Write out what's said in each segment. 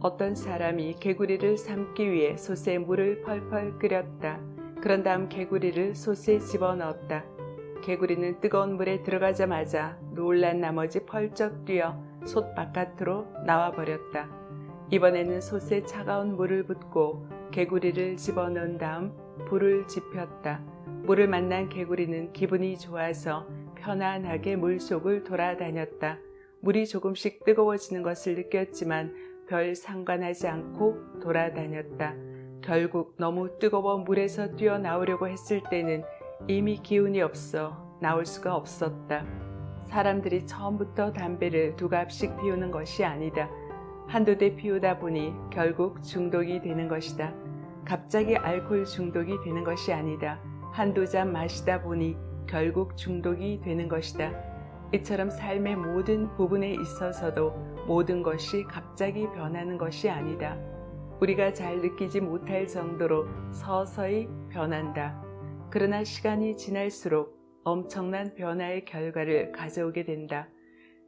어떤 사람이 개구리를 삶기 위해 솥에 물을 펄펄 끓였다. 그런 다음 개구리를 솥에 집어넣었다. 개구리는 뜨거운 물에 들어가자마자 놀란 나머지 펄쩍 뛰어 솥 바깥으로 나와버렸다. 이번에는 솥에 차가운 물을 붓고 개구리를 집어넣은 다음 불을 지폈다. 물을 만난 개구리는 기분이 좋아서 편안하게 물속을 돌아다녔다. 물이 조금씩 뜨거워지는 것을 느꼈지만 별 상관하지 않고 돌아다녔다. 결국 너무 뜨거워 물에서 뛰어나오려고 했을 때는 이미 기운이 없어 나올 수가 없었다. 사람들이 처음부터 담배를 두 갑씩 피우는 것이 아니다. 한두 대 피우다 보니 결국 중독이 되는 것이다. 갑자기 알코올 중독이 되는 것이 아니다. 한두 잔 마시다 보니 결국 중독이 되는 것이다. 이처럼 삶의 모든 부분에 있어서도 모든 것이 갑자기 변하는 것이 아니다. 우리가 잘 느끼지 못할 정도로 서서히 변한다. 그러나 시간이 지날수록 엄청난 변화의 결과를 가져오게 된다.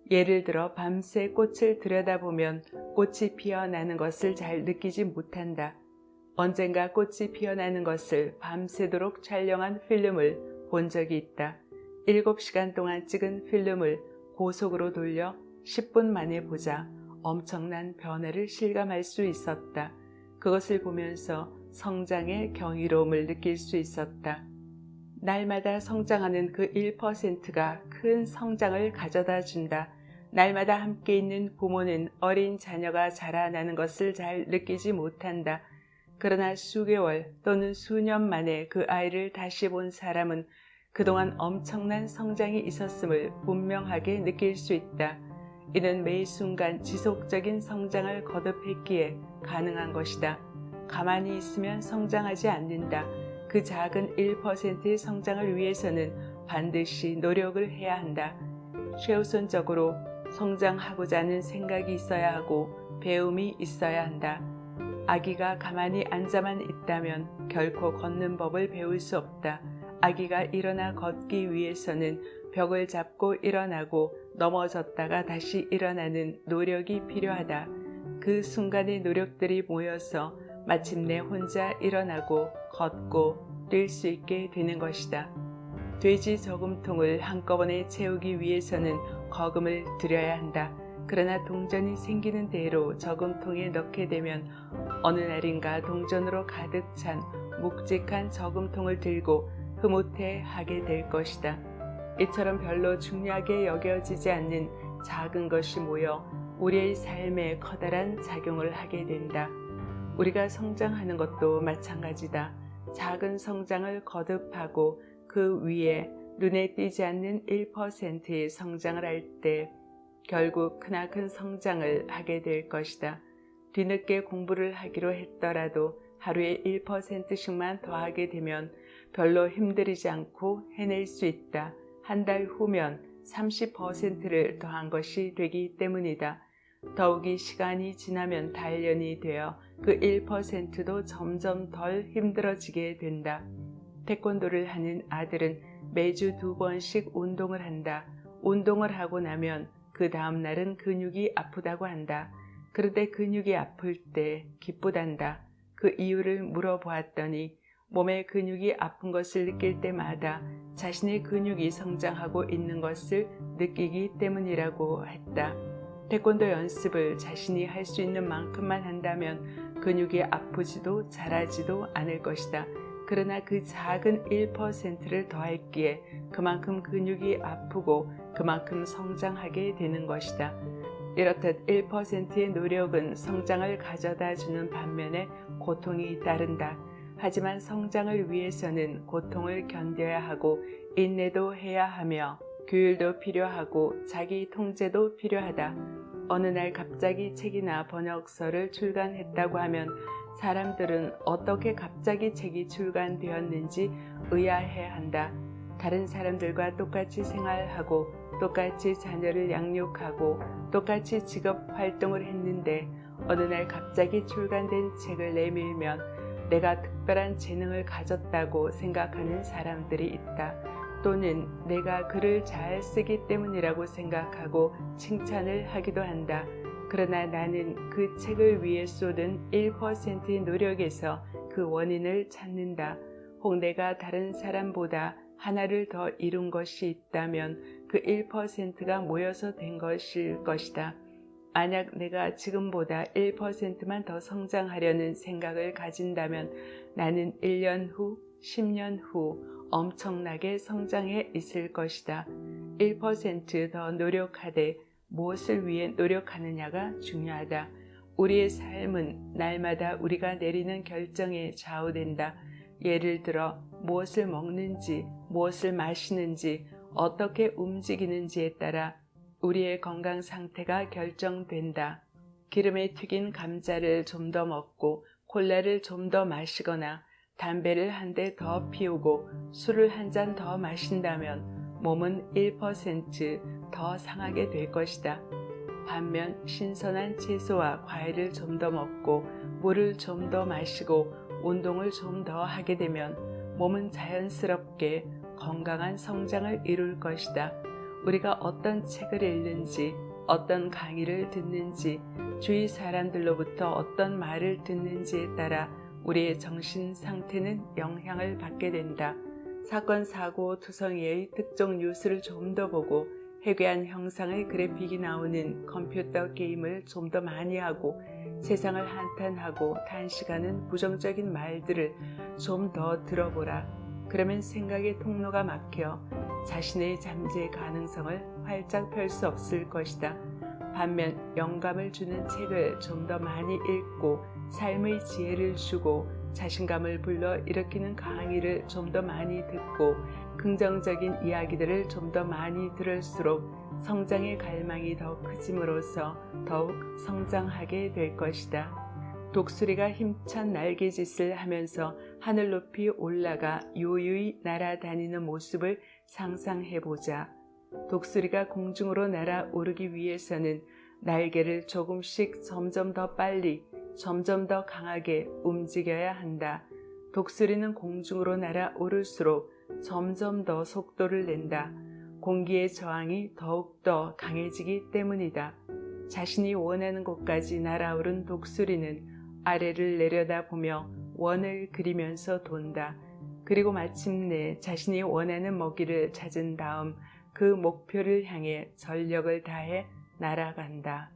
예를 들어 밤새 꽃을 들여다보면 꽃이 피어나는 것을 잘 느끼지 못한다. 언젠가 꽃이 피어나는 것을 밤새도록 촬영한 필름을 본 적이 있다. 7시간 동안 찍은 필름을 고속으로 돌려 10분 만에 보자 엄청난 변화를 실감할 수 있었다. 그것을 보면서 성장의 경이로움을 느낄 수 있었다. 날마다 성장하는 그 1%가 큰 성장을 가져다 준다. 날마다 함께 있는 부모는 어린 자녀가 자라나는 것을 잘 느끼지 못한다. 그러나 수개월 또는 수년 만에 그 아이를 다시 본 사람은 그동안 엄청난 성장이 있었음을 분명하게 느낄 수 있다. 이는 매 순간 지속적인 성장을 거듭했기에 가능한 것이다. 가만히 있으면 성장하지 않는다. 그 작은 1%의 성장을 위해서는 반드시 노력을 해야 한다. 최우선적으로 성장하고자 하는 생각이 있어야 하고 배움이 있어야 한다. 아기가 가만히 앉아만 있다면 결코 걷는 법을 배울 수 없다. 아기가 일어나 걷기 위해서는 벽을 잡고 일어나고 넘어졌다가 다시 일어나는 노력이 필요하다. 그 순간의 노력들이 모여서 마침내 혼자 일어나고 걷고 뛸 수 있게 되는 것이다. 돼지 저금통을 한꺼번에 채우기 위해서는 거금을 들여야 한다. 그러나 동전이 생기는 대로 저금통에 넣게 되면 어느 날인가 동전으로 가득 찬 묵직한 저금통을 들고 흐뭇해 하게 될 것이다. 이처럼 별로 중요하게 여겨지지 않는 작은 것이 모여 우리의 삶에 커다란 작용을 하게 된다. 우리가 성장하는 것도 마찬가지다. 작은 성장을 거듭하고 그 위에 눈에 띄지 않는 1%의 성장을 할 때 결국 크나큰 성장을 하게 될 것이다. 뒤늦게 공부를 하기로 했더라도 하루에 1%씩만 더하게 되면 별로 힘들이지 않고 해낼 수 있다. 한 달 후면 30%를 더한 것이 되기 때문이다. 더욱이 시간이 지나면 단련이 되어 그 1%도 점점 덜 힘들어지게 된다. 태권도를 하는 아들은 매주 2번씩 운동을 한다. 운동을 하고 나면 그 다음 날은 근육이 아프다고 한다. 그런데 근육이 아플 때 기쁘단다. 그 이유를 물어보았더니 몸의 근육이 아픈 것을 느낄 때마다 자신의 근육이 성장하고 있는 것을 느끼기 때문이라고 했다. 태권도 연습을 자신이 할 수 있는 만큼만 한다면 근육이 아프지도 자라지도 않을 것이다. 그러나 그 작은 1%를 더했기에 그만큼 근육이 아프고 그만큼 성장하게 되는 것이다. 이렇듯 1%의 노력은 성장을 가져다 주는 반면에 고통이 따른다. 하지만 성장을 위해서는 고통을 견뎌야 하고 인내도 해야 하며 규율도 필요하고 자기 통제도 필요하다. 어느 날 갑자기 책이나 번역서를 출간했다고 하면 사람들은 어떻게 갑자기 책이 출간되었는지 의아해한다. 다른 사람들과 똑같이 생활하고 똑같이 자녀를 양육하고 똑같이 직업 활동을 했는데 어느 날 갑자기 출간된 책을 내밀면 내가 특별한 재능을 가졌다고 생각하는 사람들이 있다. 또는 내가 글을 잘 쓰기 때문이라고 생각하고 칭찬을 하기도 한다. 그러나 나는 그 책을 위해 쏟은 1%의 노력에서 그 원인을 찾는다. 혹 내가 다른 사람보다 하나를 더 이룬 것이 있다면 그 1%가 모여서 된 것일 것이다. 만약 내가 지금보다 1%만 더 성장하려는 생각을 가진다면 나는 1년 후, 10년 후 엄청나게 성장해 있을 것이다. 1%더 노력하되 무엇을 위해 노력하느냐가 중요하다. 우리의 삶은 날마다 우리가 내리는 결정에 좌우된다. 예를 들어 무엇을 먹는지, 무엇을 마시는지, 어떻게 움직이는지에 따라 우리의 건강 상태가 결정된다. 기름에 튀긴 감자를 좀 더 먹고 콜라를 좀 더 마시거나 담배를 한 대 더 피우고 술을 한 잔 더 마신다면 몸은 1%더 상하게 될 것이다. 반면 신선한 채소와 과일을 좀 더 먹고 물을 좀 더 마시고 운동을 좀 더 하게 되면 몸은 자연스럽게 건강한 성장을 이룰 것이다. 우리가 어떤 책을 읽는지, 어떤 강의를 듣는지, 주위 사람들로부터 어떤 말을 듣는지에 따라 우리의 정신 상태는 영향을 받게 된다. 사건, 사고, 투성이의 특정 뉴스를 좀 더 보고 해괴한 형상의 그래픽이 나오는 컴퓨터 게임을 좀 더 많이 하고 세상을 한탄하고 단시간은 부정적인 말들을 좀 더 들어보라. 그러면 생각의 통로가 막혀 자신의 잠재 가능성을 활짝 펼 수 없을 것이다. 반면 영감을 주는 책을 좀 더 많이 읽고 삶의 지혜를 주고 자신감을 불러일으키는 강의를 좀 더 많이 듣고 긍정적인 이야기들을 좀 더 많이 들을수록 성장의 갈망이 더 커짐으로써 더욱 성장하게 될 것이다. 독수리가 힘찬 날개짓을 하면서 하늘 높이 올라가 요유히 날아다니는 모습을 상상해보자. 독수리가 공중으로 날아오르기 위해서는 날개를 조금씩 점점 더 빨리, 점점 더 강하게 움직여야 한다. 독수리는 공중으로 날아오를수록 점점 더 속도를 낸다. 공기의 저항이 더욱더 강해지기 때문이다. 자신이 원하는 곳까지 날아오른 독수리는 아래를 내려다보며 원을 그리면서 돈다. 그리고 마침내 자신이 원하는 먹이를 찾은 다음 그 목표를 향해 전력을 다해 날아간다.